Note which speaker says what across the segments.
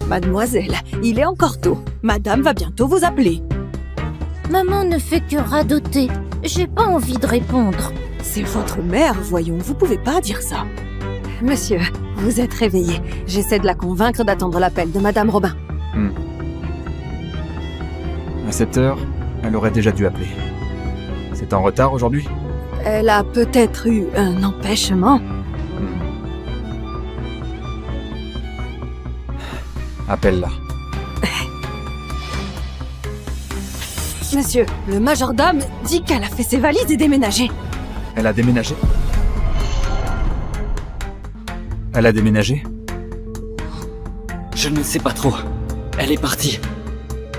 Speaker 1: Mademoiselle, il est encore tôt. Madame va bientôt vous appeler.
Speaker 2: Maman ne fait que radoter. J'ai pas envie de répondre.
Speaker 1: C'est votre mère, voyons, vous pouvez pas dire ça. Monsieur, vous êtes réveillé. J'essaie de la convaincre d'attendre l'appel de Madame Robin.
Speaker 3: À 7 heures, elle aurait déjà dû appeler. C'est en retard aujourd'hui?
Speaker 1: Elle a peut-être eu un empêchement.
Speaker 3: Appelle-la.
Speaker 1: Monsieur, le majordome dit qu'elle a fait ses valises et déménagé.
Speaker 3: Elle a déménagé? Elle a déménagé?
Speaker 4: Je ne sais pas trop. Elle est partie.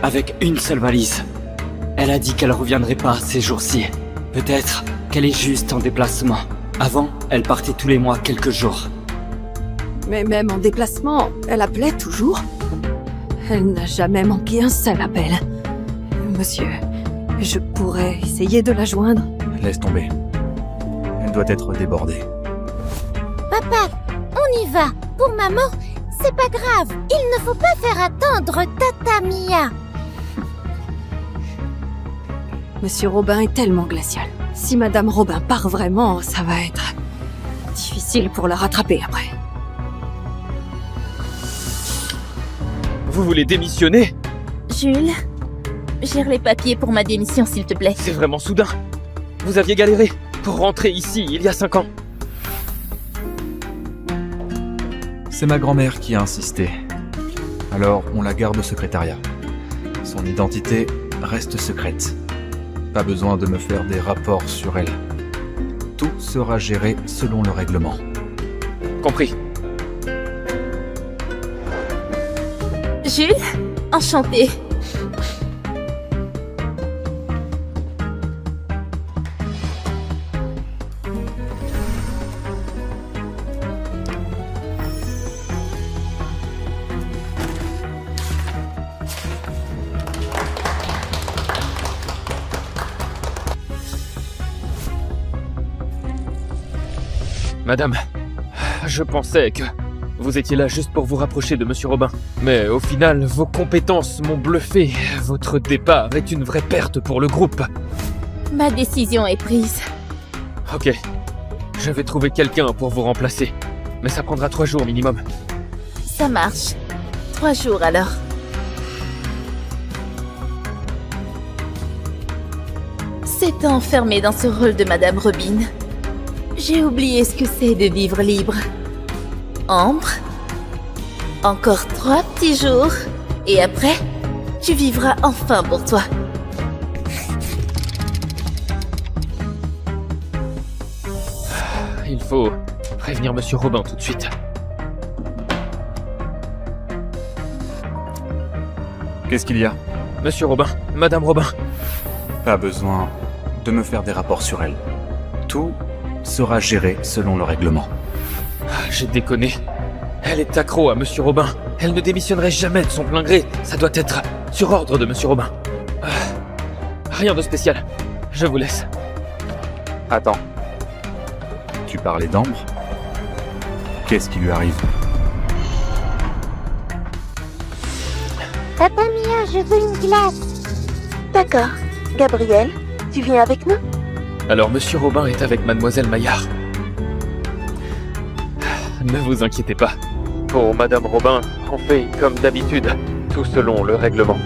Speaker 4: Avec une seule valise. Elle a dit qu'elle reviendrait pas ces jours-ci. Peut-être qu'elle est juste en déplacement. Avant, elle partait tous les mois quelques jours.
Speaker 1: Mais même en déplacement, elle appelait toujours. Elle n'a jamais manqué un seul appel. Monsieur, je pourrais essayer de la joindre.
Speaker 3: Laisse tomber. Elle doit être débordée.
Speaker 2: Papa, on y va. Pour maman, c'est pas grave. Il ne faut pas faire attendre Tata Mia.
Speaker 1: Monsieur Robin est tellement glacial. Si Madame Robin part vraiment, ça va être difficile pour la rattraper après.
Speaker 5: Vous voulez démissionner?
Speaker 2: Jules, gère les papiers pour ma démission, s'il te plaît.
Speaker 5: C'est vraiment soudain. Vous aviez galéré pour rentrer ici il y a 5 ans.
Speaker 3: C'est ma grand-mère qui a insisté. Alors, on la garde au secrétariat. Son identité reste secrète. Pas besoin de me faire des rapports sur elle. Tout sera géré selon le règlement.
Speaker 5: Compris.
Speaker 2: Jules, enchantée.
Speaker 5: Madame, je pensais que vous étiez là juste pour vous rapprocher de Monsieur Robin. Mais au final, vos compétences m'ont bluffé. Votre départ est une vraie perte pour le groupe.
Speaker 2: Ma décision est prise.
Speaker 5: Ok, je vais trouver quelqu'un pour vous remplacer. Mais ça prendra 3 jours minimum.
Speaker 2: Ça marche. 3 jours alors. C'est enfermé dans ce rôle de Madame Robin. J'ai oublié ce que c'est de vivre libre. Ambre, encore 3 petits jours, et après, tu vivras enfin pour toi.
Speaker 5: Il faut prévenir Monsieur Robin tout de suite.
Speaker 3: Qu'est-ce qu'il y a?
Speaker 5: Monsieur Robin, Madame Robin.
Speaker 3: Pas besoin de me faire des rapports sur elle. Tout sera géré selon le règlement.
Speaker 5: J'ai déconné. Elle est accro à Monsieur Robin. Elle ne démissionnerait jamais de son plein gré. Ça doit être sur ordre de Monsieur Robin. Rien de spécial. Je vous laisse.
Speaker 3: Attends. Tu parlais d'Ambre? Qu'est-ce qui lui arrive?
Speaker 6: Tata Mia, je veux une glace. D'accord. Gabriel, tu viens avec nous?
Speaker 5: Alors Monsieur Robin est avec Mademoiselle Maillard. Ne vous inquiétez pas. Pour Madame Robin, on fait comme d'habitude, tout selon le règlement.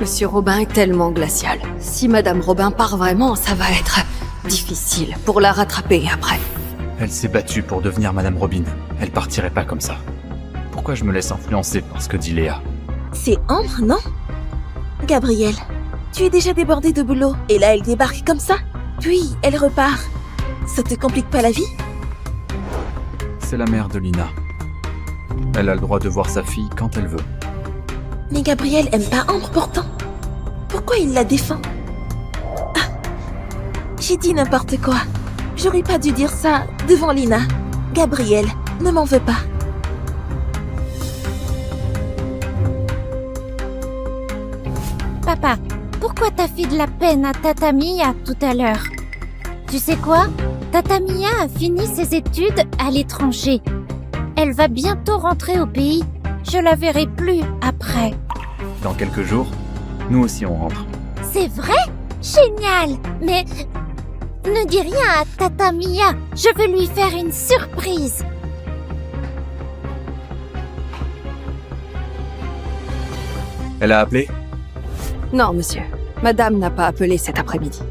Speaker 1: Monsieur Robin est tellement glacial. Si Madame Robin part vraiment, ça va être difficile pour la rattraper après.
Speaker 3: Elle s'est battue pour devenir Madame Robin. Elle partirait pas comme ça. Pourquoi je me laisse influencer par ce que dit Léa?
Speaker 6: C'est Ambre, non? Gabriel, tu es déjà débordé de boulot, et là elle débarque comme ça? Puis elle repart. Ça te complique pas la vie?
Speaker 3: C'est la mère de Lina. Elle a le droit de voir sa fille quand elle veut.
Speaker 6: Mais Gabriel aime pas Ambre pourtant. Pourquoi il la défend? Ah, j'ai dit n'importe quoi. J'aurais pas dû dire ça devant Lina. Gabriel, ne m'en veux pas.
Speaker 2: Papa, pourquoi t'as fait de la peine à Tata Mia tout à l'heure?
Speaker 7: Tu sais quoi? Tata Mia a fini ses études à l'étranger. Elle va bientôt rentrer au pays. Je la verrai plus après.
Speaker 3: Dans quelques jours, nous aussi on rentre.
Speaker 7: C'est vrai? Génial! Mais ne dis rien à Tata Mia. Je veux lui faire une surprise.
Speaker 3: Elle a appelé?
Speaker 1: Non, monsieur. Madame n'a pas appelé cet après-midi.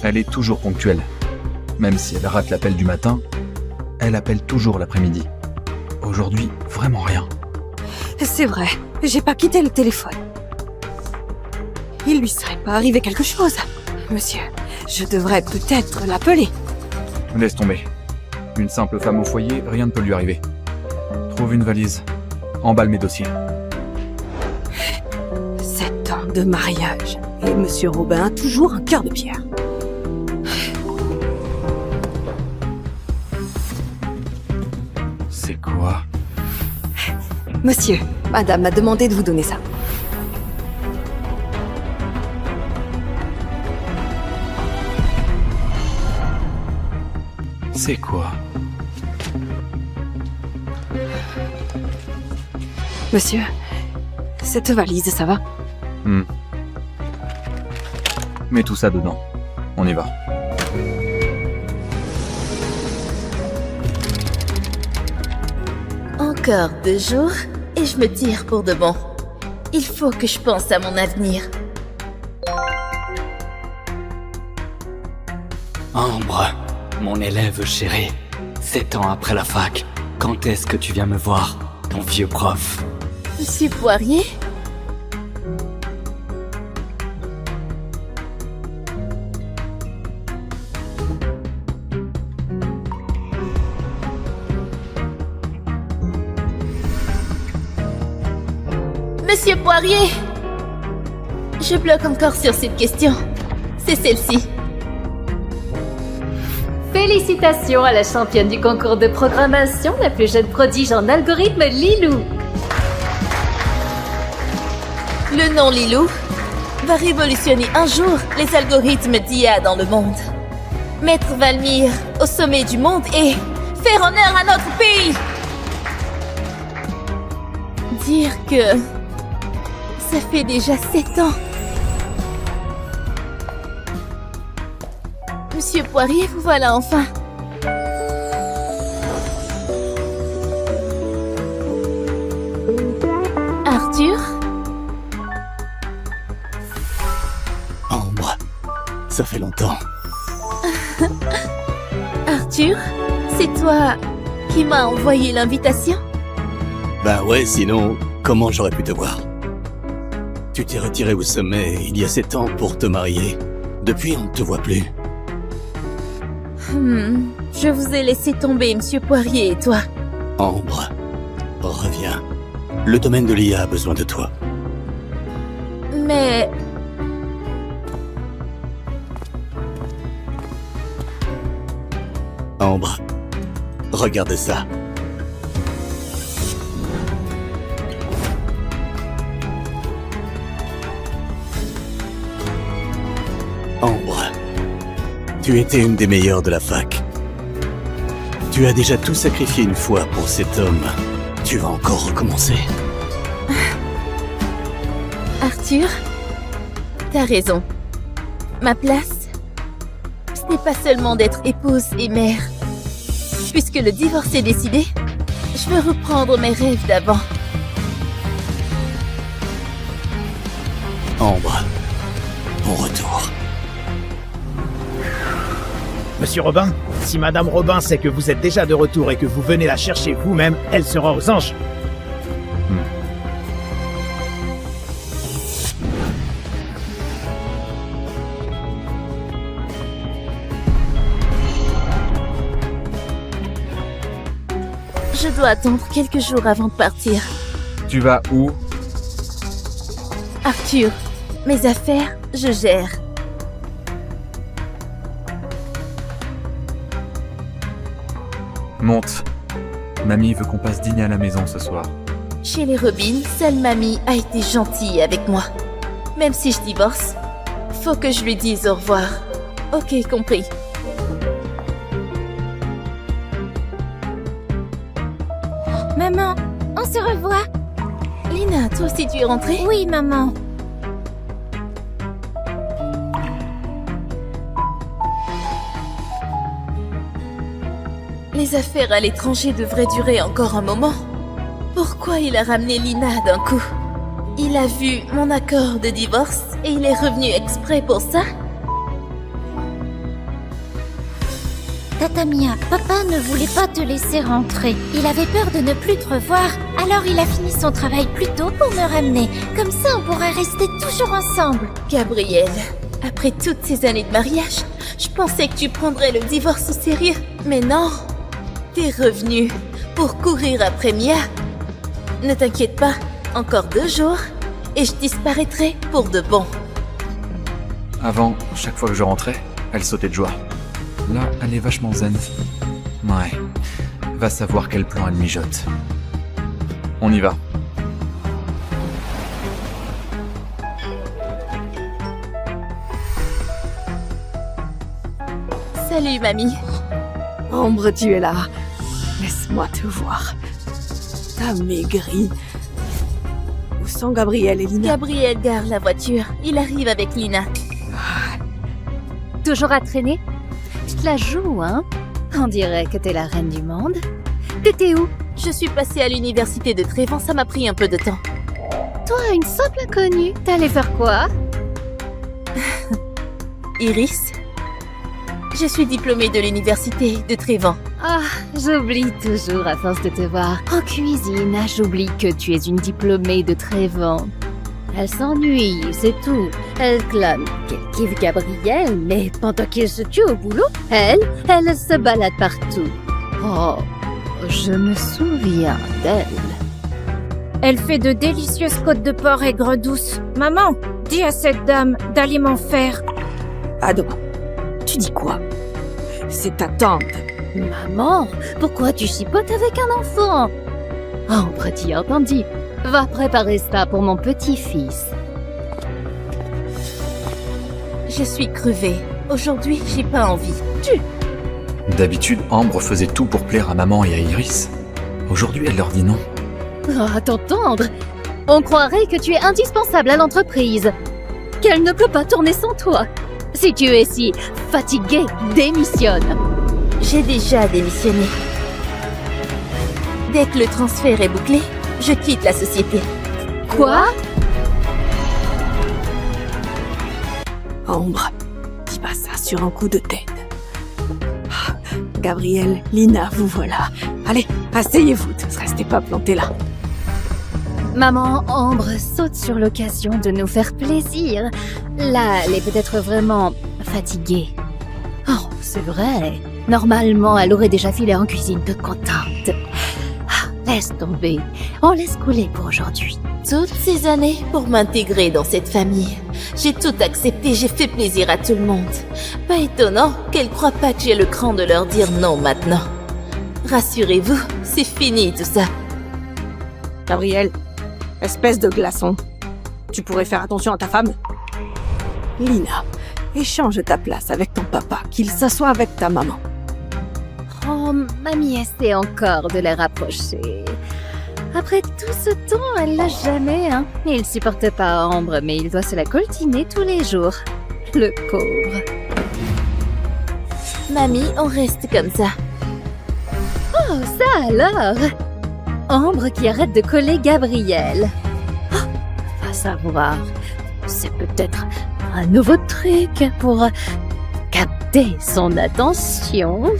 Speaker 3: Elle est toujours ponctuelle. Même si elle rate l'appel du matin, elle appelle toujours l'après-midi. Aujourd'hui, vraiment rien.
Speaker 1: C'est vrai, j'ai pas quitté le téléphone. Il lui serait pas arrivé quelque chose. Monsieur, je devrais peut-être l'appeler.
Speaker 3: Laisse tomber. Une simple femme au foyer, rien ne peut lui arriver. Trouve une valise. Emballe mes dossiers.
Speaker 1: 7 ans de mariage. Et monsieur Robin a toujours un cœur de pierre.
Speaker 3: C'est quoi?
Speaker 1: Monsieur, madame m'a demandé de vous donner ça.
Speaker 3: C'est quoi?
Speaker 1: Monsieur, cette valise, ça va?
Speaker 3: Mets tout ça dedans. On y va.
Speaker 2: Encore 2 jours et je me tire pour de bon. Il faut que je pense à mon avenir.
Speaker 4: Ambre, mon élève chéri. 7 ans après la fac, quand est-ce que tu viens me voir, ton vieux prof?
Speaker 2: Monsieur Poirier? Monsieur Poirier! Je bloque encore sur cette question. C'est celle-ci.
Speaker 8: Félicitations à la championne du concours de programmation, la plus jeune prodige en algorithme, Lilou.
Speaker 2: Le nom Lilou va révolutionner un jour les algorithmes d'IA dans le monde. Mettre Valmir au sommet du monde et faire honneur à notre pays. Dire que ça fait déjà 7 ans. Monsieur Poirier, vous voilà enfin. Arthur?
Speaker 9: Ambre, ça fait longtemps.
Speaker 2: Arthur, c'est toi qui m'as envoyé l'invitation?
Speaker 9: Ben ouais, sinon, comment j'aurais pu te voir? Tu t'es retiré au sommet il y a 7 ans pour te marier. Depuis, on ne te voit plus.
Speaker 2: Je vous ai laissé tomber, Monsieur Poirier, et toi?
Speaker 9: Ambre, reviens. Le domaine de l'IA a besoin de toi.
Speaker 2: Mais...
Speaker 9: Ambre, regarde ça. Ambre, tu étais une des meilleures de la fac. Tu as déjà tout sacrifié une fois pour cet homme. Tu vas encore recommencer.
Speaker 2: Arthur, t'as raison. Ma place, ce n'est pas seulement d'être épouse et mère. Puisque le divorce est décidé, je veux reprendre mes rêves d'avant.
Speaker 9: Ambre, au retour.
Speaker 10: Monsieur Robin, si Madame Robin sait que vous êtes déjà de retour et que vous venez la chercher vous-même, elle sera aux anges.
Speaker 2: Je dois attendre quelques jours avant de partir.
Speaker 3: Tu vas où?
Speaker 2: Arthur, mes affaires, je gère.
Speaker 3: Monte. Mamie veut qu'on passe dîner à la maison ce soir.
Speaker 2: Chez les Robin, seule mamie a été gentille avec moi. Même si je divorce, faut que je lui dise au revoir. Ok, compris.
Speaker 7: Maman, on se revoit?
Speaker 2: Lina, toi aussi tu es rentrée?
Speaker 7: Oui, maman.
Speaker 2: Les affaires à l'étranger devraient durer encore un moment. Pourquoi il a ramené Lina d'un coup? Il a vu mon accord de divorce et il est revenu exprès pour ça?
Speaker 7: Tata Mia, papa ne voulait pas te laisser rentrer. Il avait peur de ne plus te revoir, alors il a fini son travail plus tôt pour me ramener. Comme ça, on pourrait rester toujours ensemble.
Speaker 2: Gabriel, après toutes ces années de mariage, je pensais que tu prendrais le divorce au sérieux. Mais non, t'es revenu pour courir après Mia. Ne t'inquiète pas, encore 2 jours et je disparaîtrai pour de bon.
Speaker 3: Avant, chaque fois que je rentrais, elle sautait de joie. Là, elle est vachement zen. Ouais. Va savoir quel plan elle mijote. On y va.
Speaker 2: Salut, mamie.
Speaker 1: Ambre, tu es là. Laisse-moi te voir. T'as maigri. Où sont Gabriel et Lina?
Speaker 2: Gabriel gare la voiture. Il arrive avec Lina.
Speaker 8: Toujours à traîner? Je te la joue, hein? On dirait que t'es la reine du monde. T'étais où?
Speaker 2: Je suis passée à l'université de Trévent, ça m'a pris un peu de temps.
Speaker 8: Toi, une simple inconnue. T'allais faire quoi?
Speaker 2: Iris? Je suis diplômée de l'université de Trévent.
Speaker 8: Ah, j'oublie toujours à force de te voir. En cuisine, j'oublie que tu es une diplômée de Trévent. Elle s'ennuie, c'est tout. Elle clame qu'elle kiffe Gabriel, mais pendant qu'il se tue au boulot, elle se balade partout. Oh, je me souviens d'elle.
Speaker 7: Elle fait de délicieuses côtes de porc aigre douces. Maman, dis à cette dame d'aller m'en faire.
Speaker 1: Pardon. Tu dis quoi? C'est ta tante.
Speaker 8: Maman, pourquoi tu chipotes avec un enfant? Ambre, t'y as entendu. Va préparer ça pour mon petit-fils.
Speaker 2: Je suis crevée. Aujourd'hui, j'ai pas envie.
Speaker 3: D'habitude, Ambre faisait tout pour plaire à maman et à Iris. Aujourd'hui, elle leur dit non.
Speaker 8: À t'entendre, on croirait que tu es indispensable à l'entreprise. Qu'elle ne peut pas tourner sans toi. Si tu es si fatigué, démissionne.
Speaker 2: J'ai déjà démissionné. Dès que le transfert est bouclé, je quitte la société.
Speaker 8: Quoi?
Speaker 1: Ambre, dis pas ça sur un coup de tête. Ah, Gabriel, Lina, vous voilà. Allez, asseyez-vous tous, restez pas plantés là.
Speaker 8: Maman, Ambre saute sur l'occasion de nous faire plaisir. Là, elle est peut-être vraiment fatiguée. Oh, c'est vrai. Normalement, elle aurait déjà filé en cuisine toute contente. Ah, laisse tomber. On laisse couler pour aujourd'hui.
Speaker 2: Toutes ces années pour m'intégrer dans cette famille. J'ai tout accepté, j'ai fait plaisir à tout le monde. Pas étonnant qu'elle croit pas que j'ai le cran de leur dire non maintenant. Rassurez-vous, c'est fini tout ça.
Speaker 1: Gabriel, espèce de glaçon. Tu pourrais faire attention à ta femme? Lina, échange ta place avec ton papa, qu'il s'assoie avec ta maman.
Speaker 8: Oh, mamie essaie encore de les rapprocher. Après tout ce temps, elle l'a jamais, hein. Il supporte pas Ambre, mais il doit se la coltiner tous les jours. Le pauvre.
Speaker 2: Mamie, on reste comme ça.
Speaker 8: Oh, ça alors! Ambre qui arrête de coller Gabriel. Oh, va savoir. C'est peut-être un nouveau truc pour capter son attention.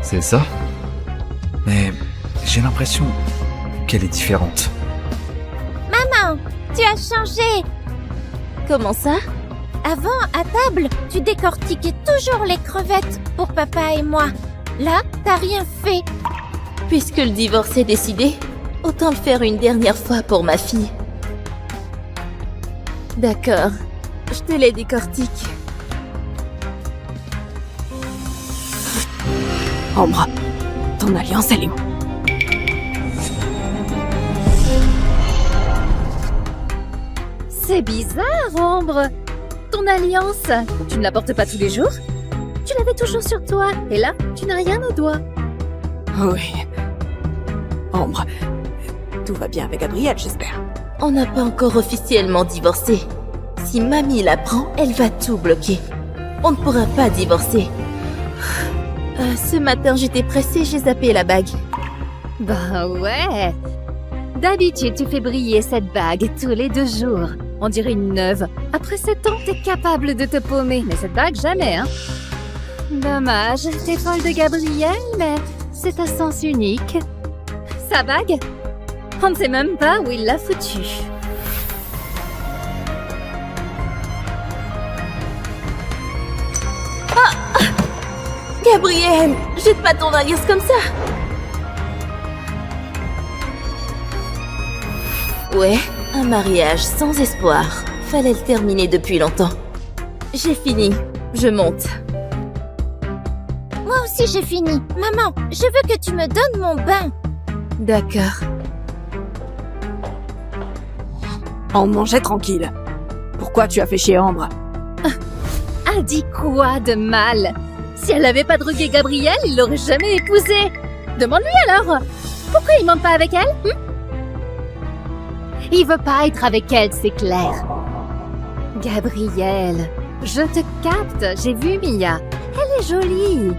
Speaker 3: C'est ça? Mais j'ai l'impression qu'elle est différente.
Speaker 7: Maman, tu as changé.
Speaker 2: Comment ça?
Speaker 7: Avant, à table, tu décortiquais toujours les crevettes pour papa et moi. Là, t'as rien fait.
Speaker 2: Puisque le divorce est décidé, autant le faire une dernière fois pour ma fille. D'accord, je te les décortique.
Speaker 1: Ambre, ton alliance, elle est où?
Speaker 8: C'est bizarre, Ambre. ton alliance? Tu ne la portes pas tous les jours? Tu l'avais toujours sur toi, et là, tu n'as rien au doigt.
Speaker 1: Oui. Ambre, tout va bien avec Gabriel, j'espère.
Speaker 6: On n'a pas encore officiellement divorcé. Si mamie l'apprend, elle va tout bloquer. On ne pourra pas divorcer. Ce matin, j'étais pressée, j'ai zappé la bague.
Speaker 8: Bah ouais. D'habitude, tu fais briller cette bague tous les 2 jours. On dirait une neuve. Après 7 ans, t'es capable de te paumer. Mais cette bague, jamais, hein. Dommage, t'es folle de Gabriel, mais c'est un sens unique. Sa bague? On ne sait même pas où il l'a foutue.
Speaker 6: Gabriel, jette pas ton alliance comme ça. Ouais, un mariage sans espoir. Fallait le terminer depuis longtemps. J'ai fini, je monte.
Speaker 7: Moi aussi j'ai fini. Maman, je veux que tu me donnes mon bain.
Speaker 6: D'accord.
Speaker 1: On mangeait tranquille. Pourquoi tu as fait chier Ambre?
Speaker 8: A dit quoi de mal? Si elle n'avait pas drogué Gabriel, il l'aurait jamais épousée. Demande-lui alors. Pourquoi il ment pas avec elle? Il veut pas être avec elle, c'est clair. Gabriel, je te capte, j'ai vu Mia. Elle est jolie.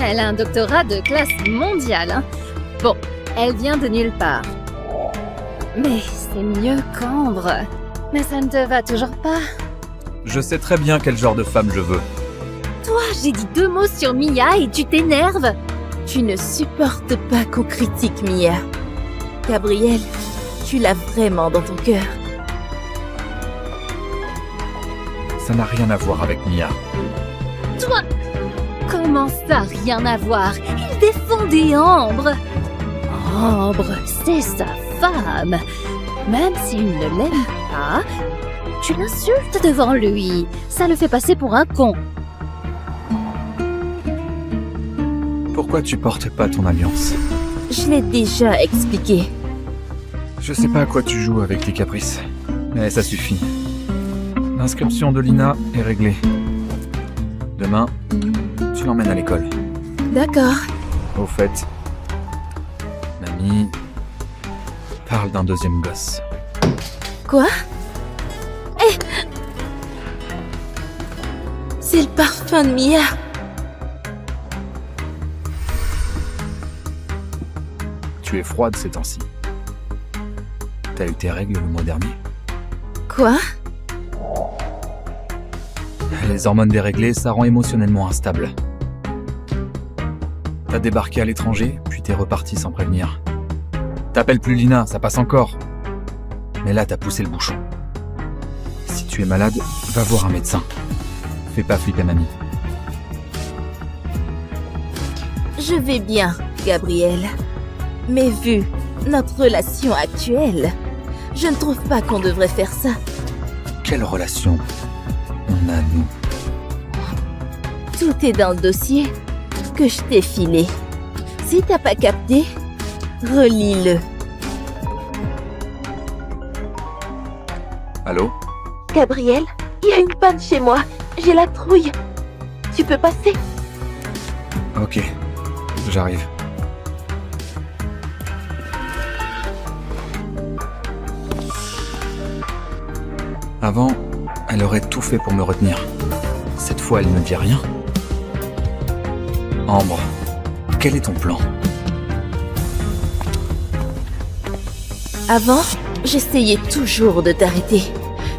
Speaker 8: Elle a un doctorat de classe mondiale. Hein. Bon, elle vient de nulle part. Mais c'est mieux qu'Ambre. Mais ça ne te va toujours pas.
Speaker 3: Je sais très bien quel genre de femme je veux.
Speaker 8: Toi, j'ai dit 2 mots sur Mia et tu t'énerves.
Speaker 6: Tu ne supportes pas qu'on critique Mia. Gabriel, tu l'as vraiment dans ton cœur.
Speaker 3: Ça n'a rien à voir avec Mia.
Speaker 8: Toi, comment ça, rien à voir? Il défendait Ambre. Ambre, c'est sa femme. Même s'il ne l'aime pas, tu l'insultes devant lui. Ça le fait passer pour un con.
Speaker 3: Pourquoi tu portes pas ton alliance?
Speaker 6: Je l'ai déjà expliqué.
Speaker 3: Je sais pas à quoi tu joues avec tes caprices, mais ça suffit. L'inscription de Lina est réglée. Demain, tu l'emmènes à l'école.
Speaker 6: D'accord.
Speaker 3: Au fait, mamie parle d'un 2e gosse.
Speaker 6: Quoi? C'est le parfum de Mia.
Speaker 3: Tu es froide ces temps-ci. T'as eu tes règles le mois dernier.
Speaker 6: Quoi?
Speaker 3: Les hormones déréglées, ça rend émotionnellement instable. T'as débarqué à l'étranger, puis t'es reparti sans prévenir. T'appelles plus Lina, ça passe encore. Mais là, t'as poussé le bouchon. Si tu es malade, va voir un médecin. Fais pas flipper mamie.
Speaker 6: Je vais bien, Gabriel. Mais vu notre relation actuelle, je ne trouve pas qu'on devrait faire ça.
Speaker 3: Quelle relation on a, nous?
Speaker 6: Tout est dans le dossier que je t'ai filé. Si t'as pas capté, relis-le.
Speaker 3: Allô?
Speaker 6: Gabriel, il y a une panne chez moi. J'ai la trouille. Tu peux passer?
Speaker 3: Ok, j'arrive. Avant, elle aurait tout fait pour me retenir. Cette fois, elle ne dit rien. Ambre, quel est ton plan?
Speaker 6: Avant, j'essayais toujours de t'arrêter.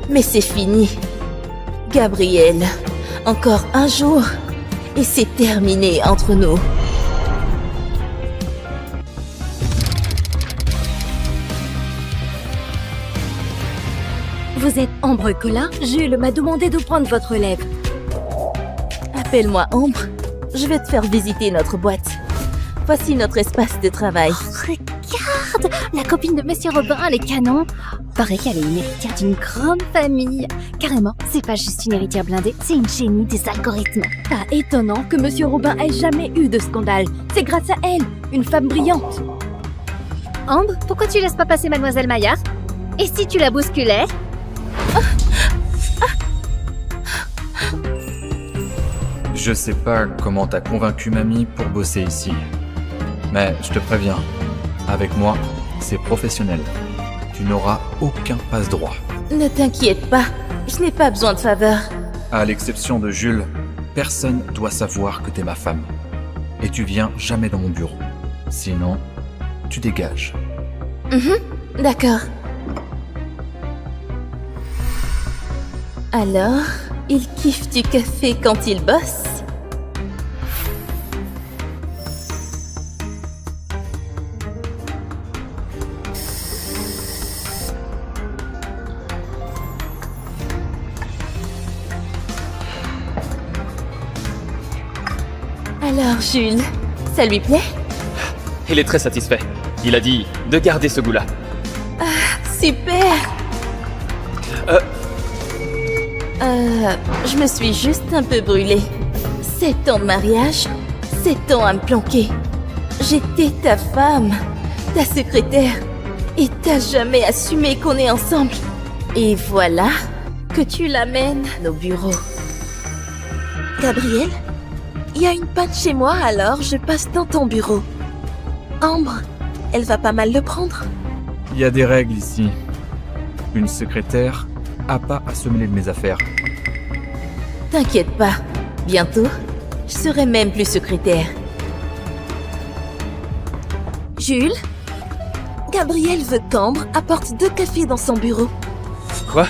Speaker 6: Mais c'est fini. Gabriel, encore un jour et c'est terminé entre nous.
Speaker 11: Vous êtes Ambre Collin? Jules m'a demandé de prendre votre relève.
Speaker 6: Appelle-moi Ambre. Je vais te faire visiter notre boîte. Voici notre espace de travail.
Speaker 8: Regarde, la copine de Monsieur Robin, elle est canon. Paraît qu'elle est une héritière d'une grande famille. Carrément, c'est pas juste une héritière blindée, c'est une génie des algorithmes.
Speaker 11: Pas étonnant que Monsieur Robin ait jamais eu de scandale. C'est grâce à elle, une femme brillante.
Speaker 8: Ambre, pourquoi tu laisses pas passer Mademoiselle Maillard? Et si tu la bousculais?
Speaker 3: Je sais pas comment t'as convaincu mamie pour bosser ici. Mais je te préviens, avec moi, c'est professionnel. Tu n'auras aucun passe-droit.
Speaker 2: Ne t'inquiète pas, je n'ai pas besoin de faveur.
Speaker 3: À l'exception de Jules, personne doit savoir que t'es ma femme. Et tu viens jamais dans mon bureau. Sinon, tu dégages.
Speaker 2: D'accord. Alors, il kiffe du café quand il bosse? Alors, Jules, ça lui plaît?
Speaker 5: Il est très satisfait. Il a dit de garder ce goût-là.
Speaker 2: Super! Je me suis juste un peu brûlée. 7 ans de mariage, 7 ans à me planquer. J'étais ta femme, ta secrétaire, et t'as jamais assumé qu'on est ensemble. Et voilà que tu l'amènes au bureau.
Speaker 6: Gabriel, il y a une panne chez moi, alors je passe dans ton bureau. Ambre, elle va pas mal le prendre.
Speaker 3: Il y a des règles ici. Une secrétaire a pas à se mêler de mes affaires.
Speaker 2: T'inquiète pas, bientôt, je serai même plus secrétaire.
Speaker 6: Jules, Gabriel veut qu'Ambre apporte 2 cafés dans son bureau.
Speaker 5: Quoi?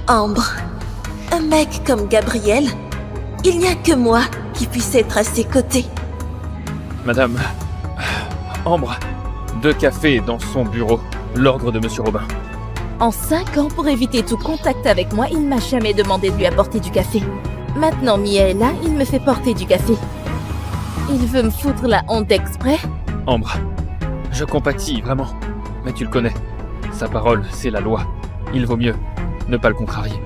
Speaker 6: Ambre, un mec comme Gabriel, il n'y a que moi qui puisse être à ses côtés.
Speaker 5: Madame... Ambre, 2 cafés dans son bureau. L'ordre de Monsieur Robin.
Speaker 2: En 5 ans, pour éviter tout contact avec moi, il m'a jamais demandé de lui apporter du café. Maintenant, Mia est là, il me fait porter du café. Il veut me foutre la honte exprès?
Speaker 5: Ambre, je compatis, vraiment. Mais tu le connais. Sa parole, c'est la loi. Il vaut mieux ne pas le contrarier.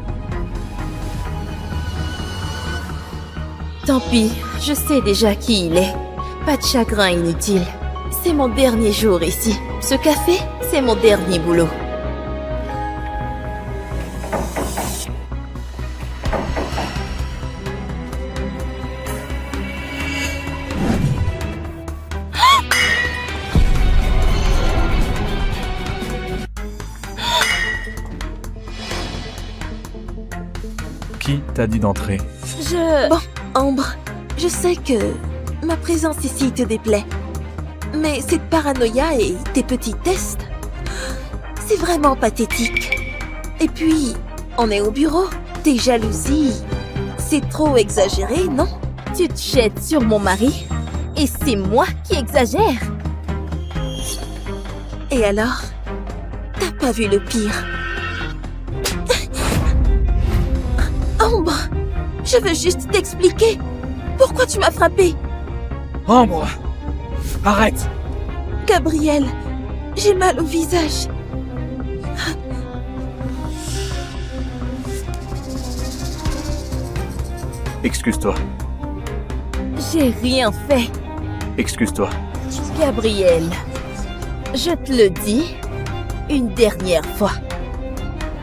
Speaker 2: Tant pis, je sais déjà qui il est. Pas de chagrin inutile. C'est mon dernier jour ici. Ce café, c'est mon dernier boulot.
Speaker 3: Qui t'a dit d'entrer?
Speaker 6: Bon, Ambre, je sais que ma présence ici te déplaît. Mais cette paranoïa et tes petits tests, c'est vraiment pathétique. Et puis, on est au bureau. Tes jalousies, c'est trop exagéré, non?
Speaker 2: Tu te jettes sur mon mari? Et c'est moi qui exagère?
Speaker 6: Et alors? T'as pas vu le pire? Ambre, je veux juste t'expliquer. Pourquoi tu m'as frappé?
Speaker 3: Ambre! Arrête!
Speaker 6: Gabriel, j'ai mal au visage.
Speaker 3: Excuse-toi.
Speaker 2: J'ai rien fait.
Speaker 3: Excuse-toi.
Speaker 2: Gabriel, je te le dis une dernière fois.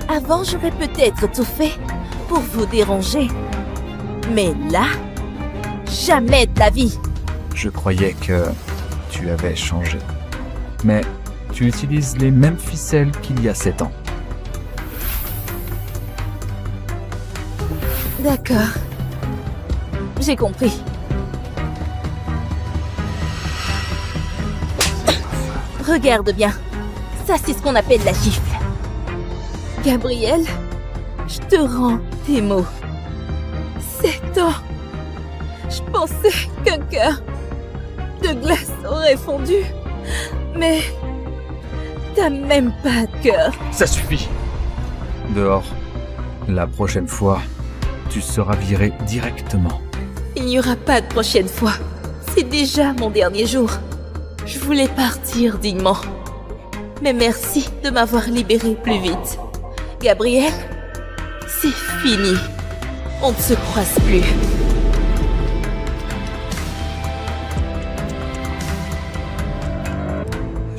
Speaker 2: Avant, j'aurais peut-être tout fait pour vous déranger. Mais là, jamais de la vie.
Speaker 3: Je croyais que tu avais changé. Mais tu utilises les mêmes ficelles qu'il y a 7 ans.
Speaker 2: D'accord. J'ai compris. Regarde bien. Ça, c'est ce qu'on appelle la gifle. Gabriel, je te rends tes mots. 7 ans. Je pensais qu'un cœur de glace aurait fondu. Mais t'as même pas de cœur.
Speaker 5: Ça suffit.
Speaker 3: Dehors. La prochaine fois, tu seras viré directement.
Speaker 2: Il n'y aura pas de prochaine fois. C'est déjà mon dernier jour. Je voulais partir dignement. Mais merci de m'avoir libéré plus vite. Gabriel, c'est fini. On ne se croise plus.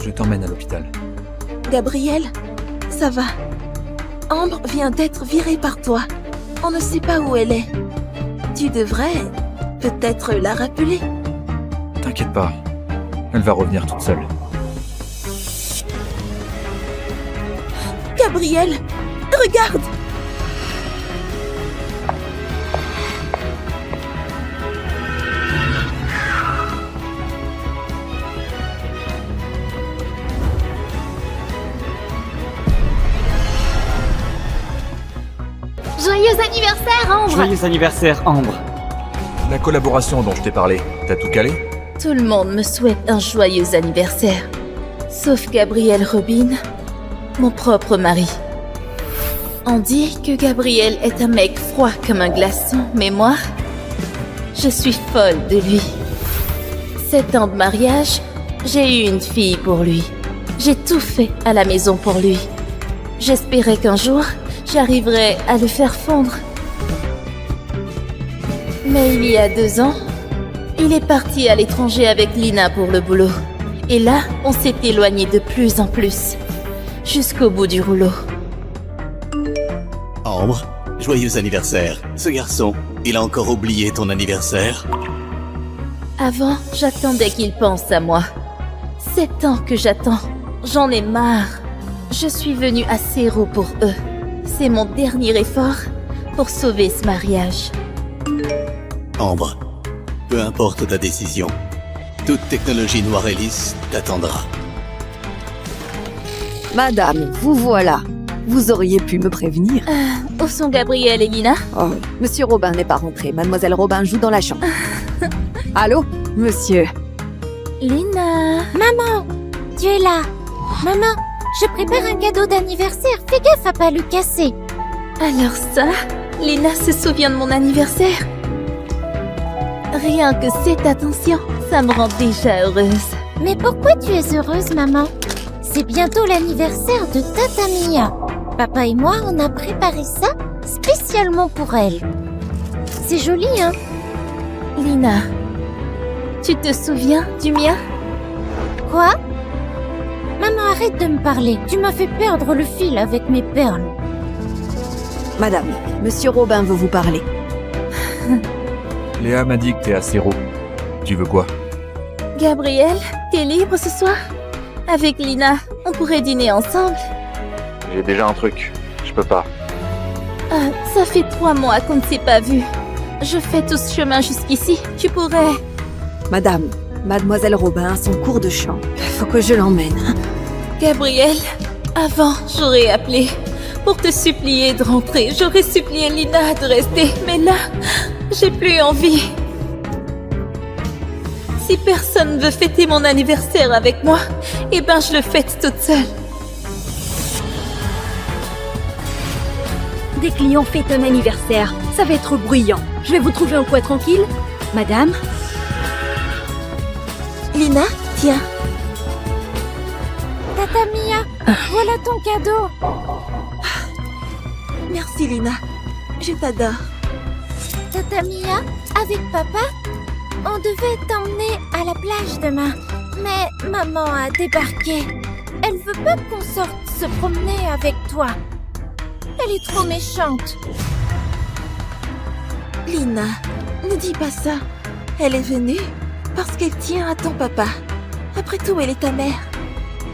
Speaker 3: Je t'emmène à l'hôpital.
Speaker 6: Gabriel, ça va. Ambre vient d'être virée par toi. On ne sait pas où elle est. Tu devrais peut-être la rappeler.
Speaker 3: T'inquiète pas, elle va revenir toute seule.
Speaker 6: Gabriel, regarde!
Speaker 7: Joyeux anniversaire, Ambre!
Speaker 4: Joyeux anniversaire, Ambre.
Speaker 3: La collaboration dont je t'ai parlé, t'as tout calé?
Speaker 2: Tout le monde me souhaite un joyeux anniversaire. Sauf Gabriel Robin, mon propre mari. On dit que Gabriel est un mec froid comme un glaçon, mais moi, je suis folle de lui. 7 ans de mariage, j'ai eu une fille pour lui. J'ai tout fait à la maison pour lui. J'espérais qu'un jour, j'arriverais à le faire fondre. Mais il y a 2 ans, il est parti à l'étranger avec Lina pour le boulot. Et là, on s'est éloigné de plus en plus. Jusqu'au bout du rouleau.
Speaker 9: Ambre, joyeux anniversaire. Ce garçon, il a encore oublié ton anniversaire.
Speaker 2: Avant, j'attendais qu'il pense à moi. 7 ans que j'attends. J'en ai marre. Je suis venue à 0 pour eux. C'est mon dernier effort pour sauver ce mariage.
Speaker 9: Ambre, peu importe ta décision, toute technologie noire et lisse t'attendra.
Speaker 1: Madame, vous voilà. Vous auriez pu me prévenir.
Speaker 2: Où sont Gabriel et Lina?
Speaker 1: Oh, Monsieur Robin n'est pas rentré. Mademoiselle Robin joue dans la chambre. Allô, monsieur?
Speaker 2: Lina...
Speaker 7: Maman, tu es là. Maman, je prépare un cadeau d'anniversaire. Fais gaffe à pas le casser.
Speaker 2: Alors ça, Lina se souvient de mon anniversaire? Rien que cette attention, ça me rend déjà heureuse.
Speaker 7: Mais pourquoi tu es heureuse, maman? C'est bientôt l'anniversaire de Tata Mia. Papa et moi, on a préparé ça spécialement pour elle. C'est joli, hein?
Speaker 2: Lina, tu te souviens du mien?
Speaker 7: Quoi? Maman, arrête de me parler. Tu m'as fait perdre le fil avec mes perles.
Speaker 1: Madame, Monsieur Robin veut vous parler.
Speaker 3: Léa m'a dit que t'es à 0. Tu veux quoi?
Speaker 2: Gabriel, t'es libre ce soir? Avec Lina, on pourrait dîner ensemble.
Speaker 3: J'ai déjà un truc, je peux pas.
Speaker 2: Ah, ça fait 3 mois qu'on ne s'est pas vus. Je fais tout ce chemin jusqu'ici, tu pourrais...
Speaker 1: Madame, Mademoiselle Robin a son cours de chant. Faut que je l'emmène.
Speaker 2: Gabriel, avant, j'aurais appelé pour te supplier de rentrer. J'aurais supplié Lina de rester, mais là, j'ai plus envie. Si personne veut fêter mon anniversaire avec moi, eh ben je le fête toute seule.
Speaker 11: Des clients fêtent un anniversaire. Ça va être bruyant. Je vais vous trouver un coin tranquille. Madame?
Speaker 6: Lina, tiens.
Speaker 7: Tata Mia, voilà ton cadeau.
Speaker 6: Merci Lina. Je t'adore.
Speaker 7: Tata Mia, avec papa, on devait t'emmener à la plage demain. Mais maman a débarqué. Elle veut pas qu'on sorte se promener avec toi. Elle est trop méchante.
Speaker 6: Lina, ne dis pas ça. Elle est venue parce qu'elle tient à ton papa. Après tout, elle est ta mère.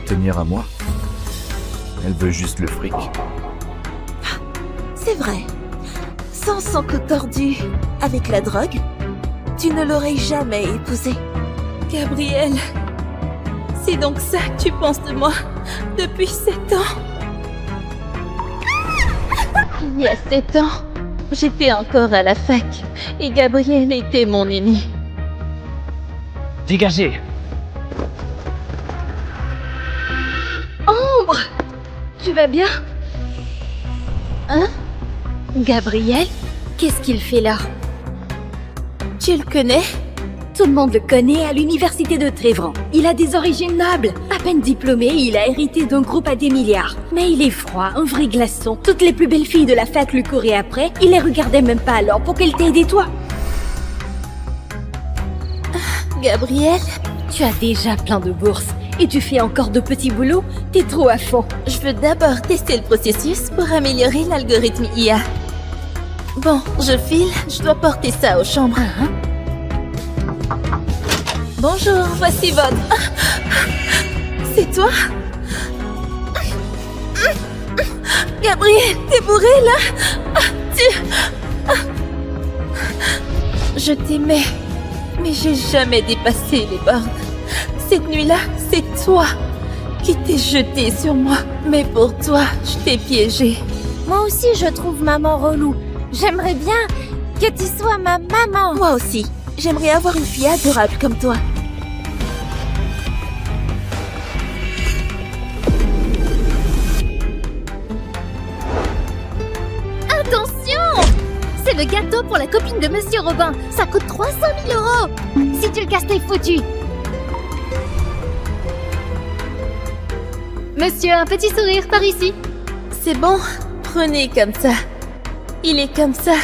Speaker 3: Tenir à moi? Elle veut juste le fric.
Speaker 6: C'est vrai. Sans son cou tordu avec la drogue, tu ne l'aurais jamais épousée.
Speaker 2: Gabriel, c'est donc ça que tu penses de moi depuis 7 ans? Il y a 7 ans, j'étais encore à la fac et Gabriel était mon ennemi.
Speaker 10: Dégagez!
Speaker 11: Ambre! Tu vas bien?
Speaker 2: Hein?
Speaker 11: Gabriel? Qu'est-ce qu'il fait là?
Speaker 2: Tu le connais?
Speaker 11: Tout le monde le connaît à l'université de Trévran. Il a des origines nobles. À peine diplômé, il a hérité d'un groupe à des milliards. Mais il est froid, un vrai glaçon. Toutes les plus belles filles de la fac lui couraient après. Il les regardait même pas alors pour qu'elles t'aident et toi.
Speaker 2: Gabriel?
Speaker 11: Tu as déjà plein de bourses. Et tu fais encore de petits boulots. T'es trop à fond.
Speaker 2: Je veux d'abord tester le processus pour améliorer l'algorithme IA. Bon, je file, je dois porter ça aux chambres. Bonjour, voici votre... C'est toi? Gabriel, t'es bourré là? Je t'aimais, mais j'ai jamais dépassé les bornes. Cette nuit-là, c'est toi qui t'es jeté sur moi. Mais pour toi, je t'ai piégé.
Speaker 7: Moi aussi, je trouve maman relou. J'aimerais bien que tu sois ma maman.
Speaker 6: Moi aussi. J'aimerais avoir une fille adorable comme toi.
Speaker 8: Attention! C'est le gâteau pour la copine de Monsieur Robin. Ça coûte 300 000 €. Si tu le casses, t'es foutu. Monsieur, un petit sourire par ici.
Speaker 2: C'est bon, prenez comme ça. Il est comme ça.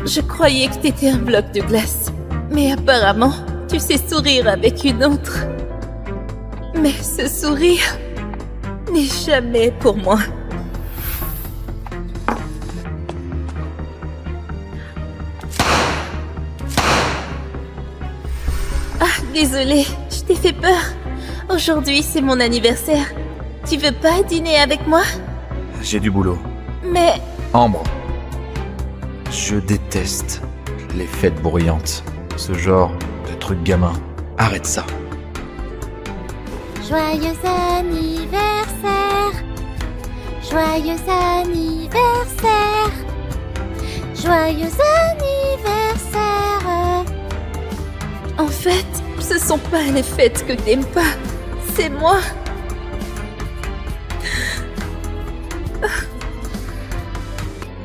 Speaker 2: Je croyais que t'étais un bloc de glace. Mais apparemment, tu sais sourire avec une autre. Mais ce sourire n'est jamais pour moi. Ah, désolée, je t'ai fait peur. Aujourd'hui, c'est mon anniversaire. Tu veux pas dîner avec moi?
Speaker 3: J'ai du boulot.
Speaker 2: Mais...
Speaker 3: Ambre. Je déteste les fêtes bruyantes. Ce genre de truc gamin. Arrête ça.
Speaker 7: Joyeux anniversaire. Joyeux anniversaire. Joyeux anniversaire.
Speaker 2: En fait, ce sont pas les fêtes que t'aimes pas. C'est moi.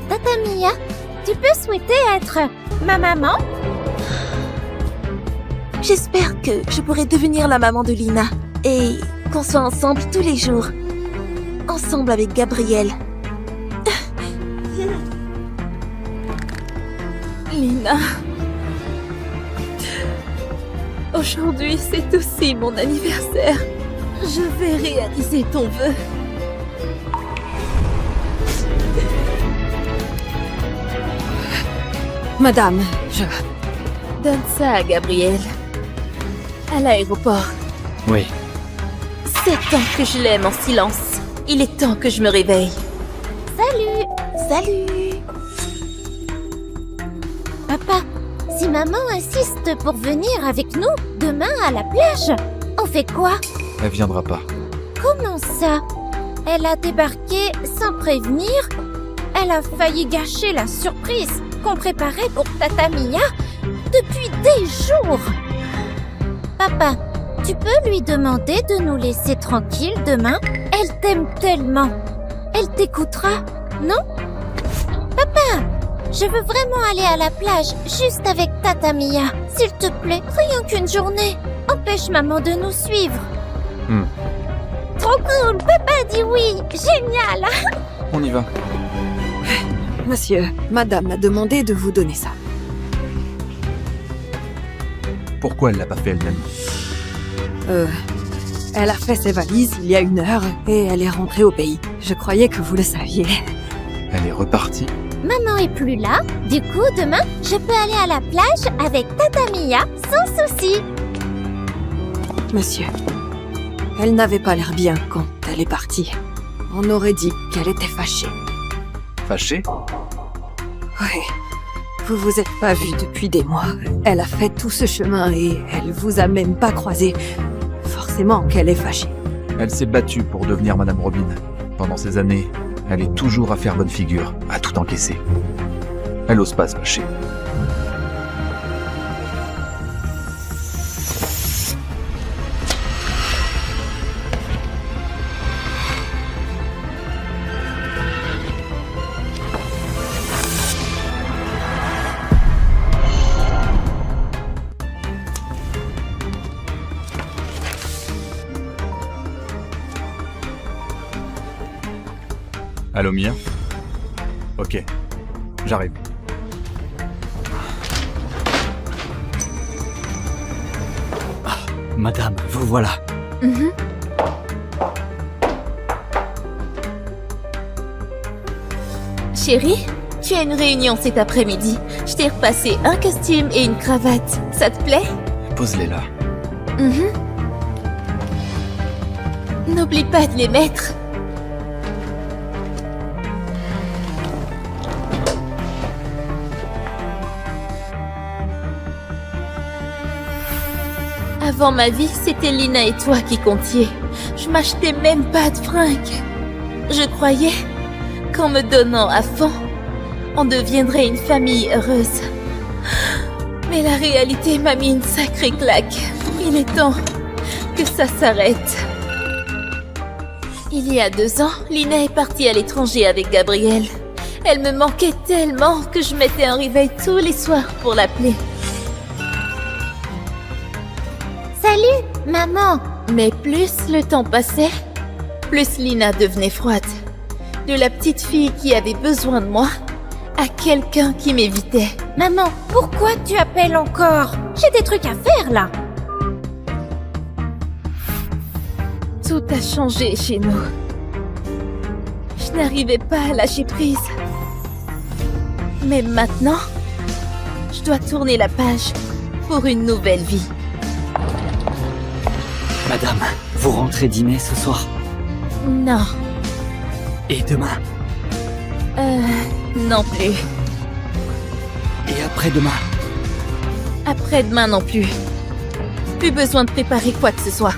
Speaker 7: Tata Mia, tu peux souhaiter être ma maman?
Speaker 6: J'espère que je pourrai devenir la maman de Lina. Et qu'on soit ensemble tous les jours. Ensemble avec Gabriel.
Speaker 2: Lina. Aujourd'hui, c'est aussi mon anniversaire. Je vais réaliser ton vœu.
Speaker 1: Madame,
Speaker 2: Donne ça à Gabriel. À l'aéroport.
Speaker 4: Oui.
Speaker 2: C'est temps que je l'aime en silence. Il est temps que je me réveille.
Speaker 7: Salut.
Speaker 6: Salut.
Speaker 7: Papa, si maman insiste pour venir avec nous demain à la plage, on fait quoi?
Speaker 3: Elle viendra pas.
Speaker 7: Comment ça? Elle a débarqué sans prévenir? Elle a failli gâcher la surprise qu'on préparait pour Tata Mia depuis des jours. Papa, tu peux lui demander de nous laisser tranquilles demain? Elle t'aime tellement. Elle t'écoutera, non? Papa, je veux vraiment aller à la plage juste avec Tata Mia. S'il te plaît, rien qu'une journée. Empêche maman de nous suivre. Trop cool, papa dit oui. Génial.
Speaker 3: On y va.
Speaker 1: monsieur, madame m'a demandé de vous donner ça.
Speaker 3: Pourquoi elle l'a pas fait elle-même?
Speaker 1: Elle a fait ses valises il y a 1 heure et elle est rentrée au pays. Je croyais que vous le saviez.
Speaker 3: Elle est repartie?
Speaker 7: Maman est plus là. Du coup, demain, je peux aller à la plage avec Tata Mia sans souci.
Speaker 1: Monsieur, elle n'avait pas l'air bien quand elle est partie. On aurait dit qu'elle était fâchée.
Speaker 3: Fâchée?
Speaker 1: Oui. Vous vous êtes pas vus depuis des mois. Elle a fait tout ce chemin et elle vous a même pas croisé. Forcément qu'elle est fâchée.
Speaker 3: Elle s'est battue pour devenir Madame Robin. Pendant ces années, elle est toujours à faire bonne figure, à tout encaisser. Elle ose pas se fâcher. Allô, Mia? Ok, j'arrive.
Speaker 4: Ah, madame, vous voilà.
Speaker 2: Chérie, tu as une réunion cet après-midi. Je t'ai repassé un costume et une cravate. Ça te plaît?
Speaker 3: Pose-les là.
Speaker 2: N'oublie pas de les mettre. Avant ma vie, c'était Lina et toi qui comptiez. Je m'achetais même pas de fringues. Je croyais qu'en me donnant à fond, on deviendrait une famille heureuse. Mais la réalité m'a mis une sacrée claque. Il est temps que ça s'arrête. Il y a 2 ans, Lina est partie à l'étranger avec Gabriel. Elle me manquait tellement que je mettais un réveil tous les soirs pour l'appeler.
Speaker 7: Salut, maman.
Speaker 2: Mais plus le temps passait, plus Lina devenait froide. De la petite fille qui avait besoin de moi à quelqu'un qui m'évitait.
Speaker 7: Maman, pourquoi tu appelles encore? J'ai des trucs à faire là.
Speaker 2: Tout a changé chez nous. Je n'arrivais pas à lâcher prise. Mais maintenant, je dois tourner la page pour une nouvelle vie.
Speaker 4: Madame, vous rentrez dîner ce soir?
Speaker 2: Non,
Speaker 4: Et demain?
Speaker 2: non plus.
Speaker 4: Et après-demain?
Speaker 2: Après-demain non plus. Plus besoin de préparer quoi que ce soit.